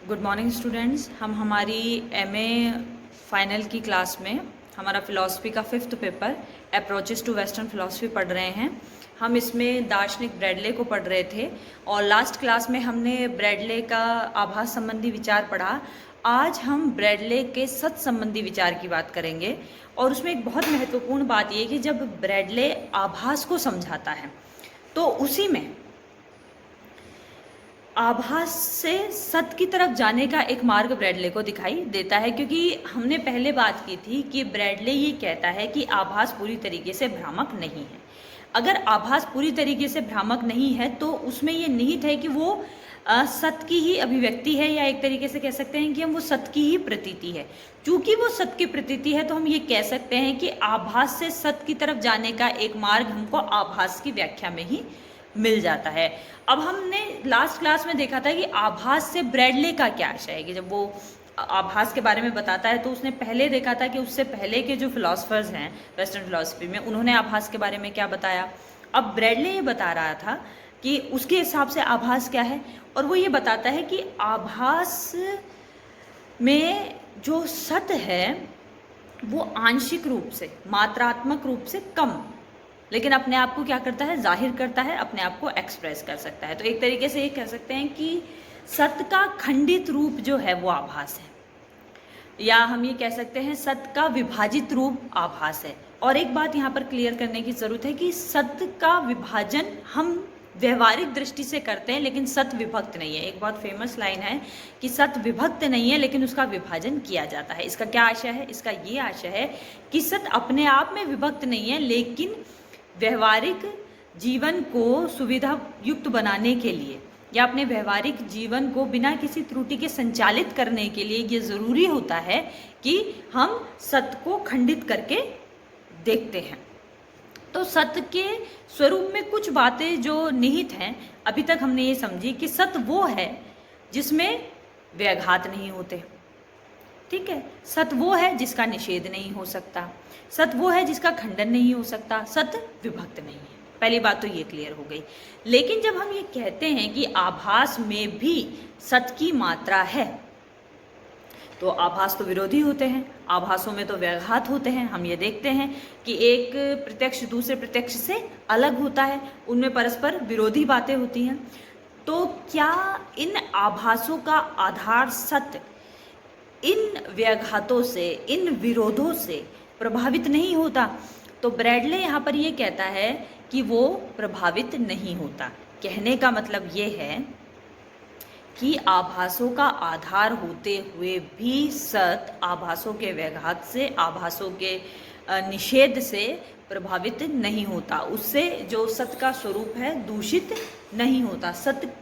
Good morning students. हम हमारी MA final की क्लास में हमारा फ़िलासफ़ी का 5th paper approaches to western philosophy पढ़ रहे हैं। हम इसमें दार्शनिक ब्रैडले को पढ़ रहे थे और लास्ट क्लास में हमने ब्रैडले का आभास संबंधी विचार पढ़ा। आज हम ब्रैडले के सत संबंधी विचार की बात करेंगे और उसमें एक बहुत महत्वपूर्ण बात यह कि जब ब्रैडले आभास को समझाता है तो उसी में आभास से सत्य की तरफ जाने का एक मार्ग ब्रैडले को दिखाई देता है, क्योंकि हमने पहले बात की थी कि ब्रैडले ये कहता है कि आभास पूरी तरीके से भ्रामक नहीं है। अगर आभास पूरी तरीके से भ्रामक नहीं है तो उसमें ये निहित है कि वो सत्य की ही अभिव्यक्ति है, या एक तरीके से कह सकते हैं कि हम वो सत्य की ही प्रतीति है। चूंकि वो सत्य की प्रतीति है तो हम ये कह सकते हैं कि आभास से सत्य की तरफ जाने का एक मार्ग हमको आभास की व्याख्या में ही मिल जाता है। अब हमने लास्ट क्लास में देखा था कि आभास से ब्रैडले का क्या आशय है, कि जब वो आभास के बारे में बताता है तो उसने पहले देखा था कि उससे पहले के जो फिलोसफर्स हैं वेस्टर्न फिलॉसफी में, उन्होंने आभास के बारे में क्या बताया। अब ब्रैडले ये बता रहा था कि उसके हिसाब से आभास क्या है, और वो ये बताता है कि आभास में जो सत्य है वो आंशिक रूप से, मात्रात्मक रूप से कम, लेकिन अपने आप को क्या करता है, जाहिर करता है, अपने आप को एक्सप्रेस कर सकता है। तो एक तरीके से ये कह सकते हैं कि सत्य का खंडित रूप जो है वो आभास है, या हम ये कह सकते हैं सत्य का विभाजित रूप आभास है। और एक बात यहाँ पर क्लियर करने की ज़रूरत है कि सत्य का विभाजन हम व्यवहारिक दृष्टि से करते हैं, लेकिन सत्य विभक्त नहीं है। एक बहुत फेमस लाइन है कि सत्य विभक्त नहीं है लेकिन उसका विभाजन किया जाता है। इसका क्या आशय है? इसका ये आशय है कि सत्य अपने आप में विभक्त नहीं है, लेकिन व्यवहारिक जीवन को सुविधा युक्त बनाने के लिए या अपने व्यवहारिक जीवन को बिना किसी त्रुटि के संचालित करने के लिए ये ज़रूरी होता है कि हम सत्य को खंडित करके देखते हैं। तो सत्य के स्वरूप में कुछ बातें जो निहित हैं, अभी तक हमने ये समझी कि सत्य वो है जिसमें व्याघात नहीं होते, ठीक है। सत्य वो है जिसका निषेध नहीं हो सकता, सत्य वो है जिसका खंडन नहीं हो सकता, सत्य विभक्त नहीं है। पहली बात तो ये क्लियर हो गई। लेकिन जब हम ये कहते हैं कि आभास में भी सत्य की मात्रा है, तो आभास तो विरोधी होते हैं, आभासों में तो व्याघात होते हैं। हम ये देखते हैं कि एक प्रत्यक्ष दूसरे प्रत्यक्ष से अलग होता है, उनमें परस्पर विरोधी बातें होती हैं। तो क्या इन आभासों का आधार सत्य इन व्याघातों से, इन विरोधों से प्रभावित नहीं होता? तो ब्रैडले यहाँ पर ये कहता है कि वो प्रभावित नहीं होता। कहने का मतलब ये है कि आभासों का आधार होते हुए भी सत्य आभासों के व्याघात से, आभासों के निषेध से प्रभावित नहीं होता, उससे जो सत्य का स्वरूप है दूषित नहीं होता। सत्य,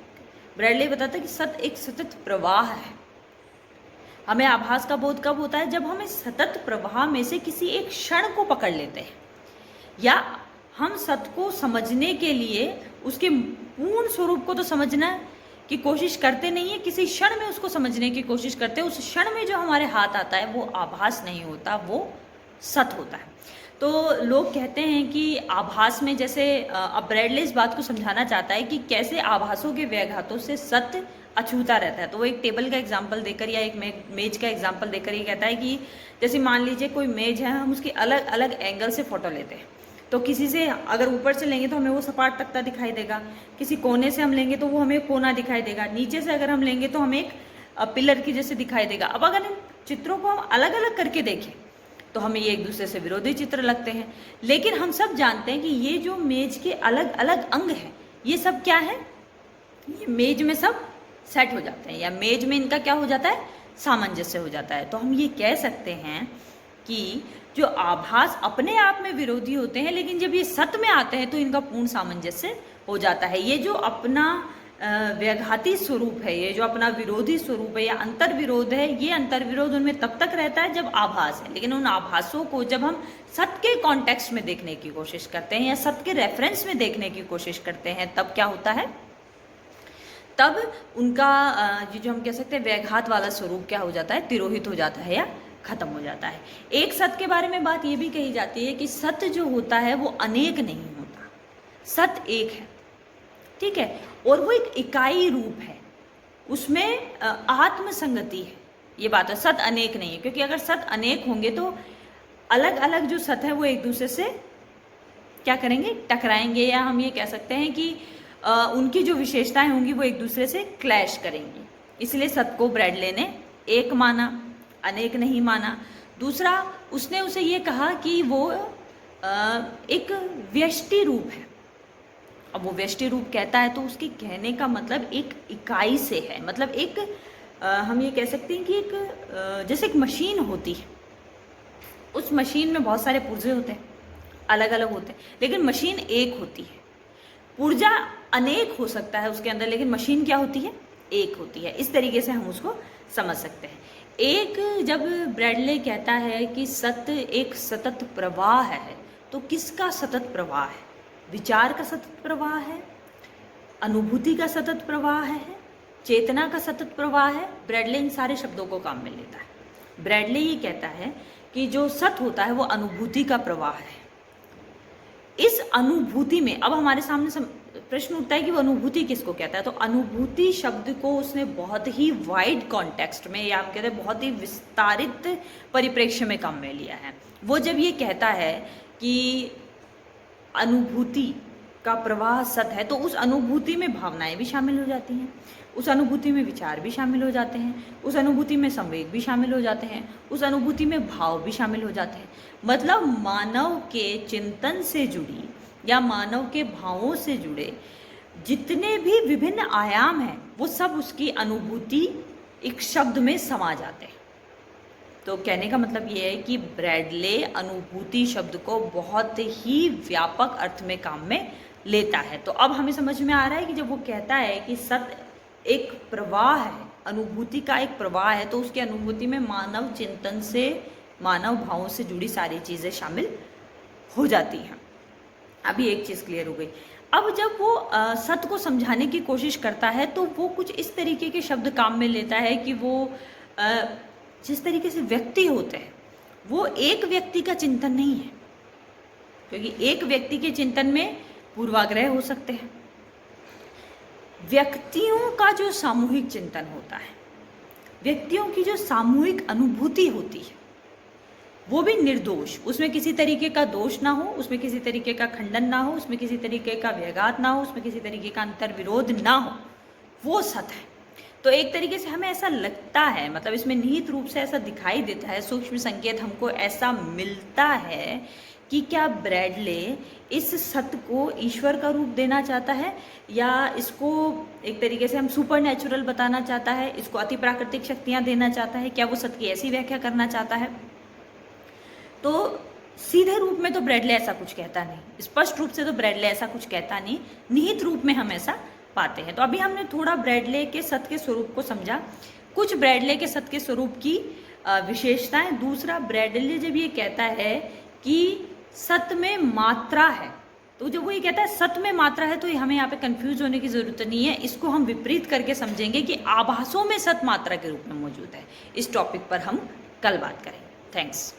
ब्रैडले बताता है कि सत्य एक सतत प्रवाह है। हमें आभास का बोध कब होता है? जब हम इस सतत प्रवाह में से किसी एक क्षण को पकड़ लेते हैं, या हम सत्य को समझने के लिए उसके पूर्ण स्वरूप को तो समझना की कोशिश करते नहीं है, किसी क्षण में उसको समझने की कोशिश करते हैं। उस क्षण में जो हमारे हाथ आता है वो आभास नहीं होता, वो सत्य होता है। तो लोग कहते हैं कि आभास में, जैसे अब ब्रैडले इस बात को समझाना चाहता है कि कैसे आभासों के व्याघातों से सत्य अछूता रहता है। तो वो एक टेबल का एग्जाम्पल देकर या एक मेज का एग्जाम्पल देकर ये कहता है कि जैसे मान लीजिए कोई मेज है, हम उसकी अलग अलग एंगल से फोटो लेते हैं। तो किसी से अगर ऊपर से लेंगे तो हमें वो सपाट तख्ता दिखाई देगा, किसी कोने से हम लेंगे तो वो हमें कोना दिखाई देगा, नीचे से अगर हम लेंगे तो हमें एक पिलर की जैसे दिखाई देगा। अब अगर इन चित्रों को हम अलग अलग करके देखें तो हमें ये एक दूसरे से विरोधी चित्र लगते हैं। लेकिन हम सब जानते हैं कि ये जो मेज के अलग अलग अंग हैं, ये सब क्या है, ये मेज में सब सेट हो जाते हैं, या मेज में इनका क्या हो जाता है, सामंजस्य हो जाता है। तो हम ये कह सकते हैं कि जो आभास अपने आप में विरोधी होते हैं, लेकिन जब ये सत्य में आते हैं तो इनका पूर्ण सामंजस्य हो जाता है। ये जो अपना व्याघाती स्वरूप है, ये जो अपना विरोधी स्वरूप है या अंतर विरोध है, ये अंतर विरोध उनमें तब तक रहता है जब आभास है। लेकिन उन आभासों को जब हम सत्य के कॉन्टेक्स्ट में देखने की कोशिश करते हैं या सत्य के रेफरेंस में देखने की कोशिश करते हैं, तब क्या होता है, तब उनका जो हम कह सकते हैं व्याघात वाला स्वरूप क्या हो जाता है, तिरोहित हो जाता है या खत्म हो जाता है। एक सत्य के बारे में बात ये भी कही जाती है कि सत्य जो होता है वो अनेक नहीं होता, सत्य एक है, ठीक है, और वो एक इकाई रूप है। उसमें आत्मसंगति है, ये बात है। सत अनेक नहीं है, क्योंकि अगर सत अनेक होंगे तो अलग अलग जो सत है वो एक दूसरे से क्या करेंगे, टकराएंगे, या हम ये कह सकते हैं कि उनकी जो विशेषताएं होंगी वो एक दूसरे से क्लैश करेंगी। इसलिए सत को ब्रैडले ने एक माना, अनेक नहीं माना। दूसरा, उसने उसे ये कहा कि वो एक व्यष्टि रूप है। अब वो व्यष्टि रूप कहता है तो उसके कहने का मतलब एक इकाई से है, मतलब एक हम ये कह सकते हैं कि एक जैसे एक मशीन होती है, उस मशीन में बहुत सारे पुर्जे होते हैं, अलग अलग होते हैं, लेकिन मशीन एक होती है। पुर्जा अनेक हो सकता है उसके अंदर, लेकिन मशीन क्या होती है, एक होती है। इस तरीके से हम उसको समझ सकते हैं। एक, जब ब्रैडले कहता है कि सत्य एक सतत प्रवाह है, तो किसका सतत प्रवाह है? विचार का सतत प्रवाह है, अनुभूति का सतत प्रवाह है, चेतना का सतत प्रवाह है। ब्रैडले इन सारे शब्दों को काम में लेता है। ब्रैडले ये कहता है कि जो सत होता है वो अनुभूति का प्रवाह है। इस अनुभूति में अब हमारे सामने प्रश्न उठता है कि वो अनुभूति किसको कहता है। तो अनुभूति शब्द को उसने बहुत ही वाइड कॉन्टेक्स्ट में, या आप कहते हैं बहुत ही विस्तारित परिप्रेक्ष्य में काम में लिया है। वो जब ये कहता है कि अनुभूति का प्रवाह सत है, तो उस अनुभूति में भावनाएं भी शामिल हो जाती हैं, उस अनुभूति में विचार भी शामिल हो जाते हैं, उस अनुभूति में संवेग भी शामिल हो जाते हैं, उस अनुभूति में भाव भी शामिल हो जाते हैं। मतलब मानव के चिंतन से जुड़ी या मानव के भावों से जुड़े जितने भी विभिन्न आयाम हैं, वो सब उसकी अनुभूति एक शब्द में समा जाते हैं। तो कहने का मतलब ये है कि ब्रैडले अनुभूति शब्द को बहुत ही व्यापक अर्थ में काम में लेता है। तो अब हमें समझ में आ रहा है कि जब वो कहता है कि सत एक प्रवाह है, अनुभूति का एक प्रवाह है, तो उसकी अनुभूति में मानव चिंतन से, मानव भावों से जुड़ी सारी चीज़ें शामिल हो जाती हैं। अभी एक चीज़ क्लियर हो गई। अब जब वो सत को समझाने की कोशिश करता है तो वो कुछ इस तरीके के शब्द काम में लेता है कि वो जिस तरीके से व्यक्ति होते हैं, वो एक व्यक्ति का चिंतन नहीं है, क्योंकि एक व्यक्ति के चिंतन में पूर्वाग्रह हो सकते हैं। व्यक्तियों का जो सामूहिक चिंतन होता है, व्यक्तियों की जो सामूहिक अनुभूति होती है, वो भी निर्दोष, उसमें किसी तरीके का दोष ना हो, उसमें किसी तरीके का खंडन ना हो, उसमें किसी तरीके का व्याघात ना हो, उसमें किसी तरीके का अंतर्विरोध ना हो, वो सत है। तो एक तरीके से हमें ऐसा लगता है, मतलब इसमें निहित रूप से ऐसा दिखाई देता है, सूक्ष्म संकेत हमको ऐसा मिलता है कि क्या ब्रैडले इस सत्य को ईश्वर का रूप देना चाहता है, या इसको एक तरीके से हम सुपर नेचुरल बताना चाहता है, इसको अति प्राकृतिक शक्तियाँ देना चाहता है, क्या वो सत्य की ऐसी व्याख्या करना चाहता है? तो सीधे रूप में तो ब्रैडले ऐसा कुछ कहता नहीं, स्पष्ट रूप से तो ब्रैडले ऐसा कुछ कहता नहीं, निहित रूप में हम ऐसा पाते हैं। तो अभी हमने थोड़ा ब्रैडले के सत्य के स्वरूप को समझा, कुछ ब्रैडले के सत्य के स्वरूप की विशेषताएं। दूसरा, ब्रैडले जब ये कहता है कि सत्य में मात्रा है, तो जब वो ये कहता है सत्य में मात्रा है, तो हमें यहाँ पे कंफ्यूज होने की जरूरत नहीं है। इसको हम विपरीत करके समझेंगे कि आभासों में सत्य मात्रा के रूप में मौजूद है। इस टॉपिक पर हम कल बात करेंगे। थैंक्स।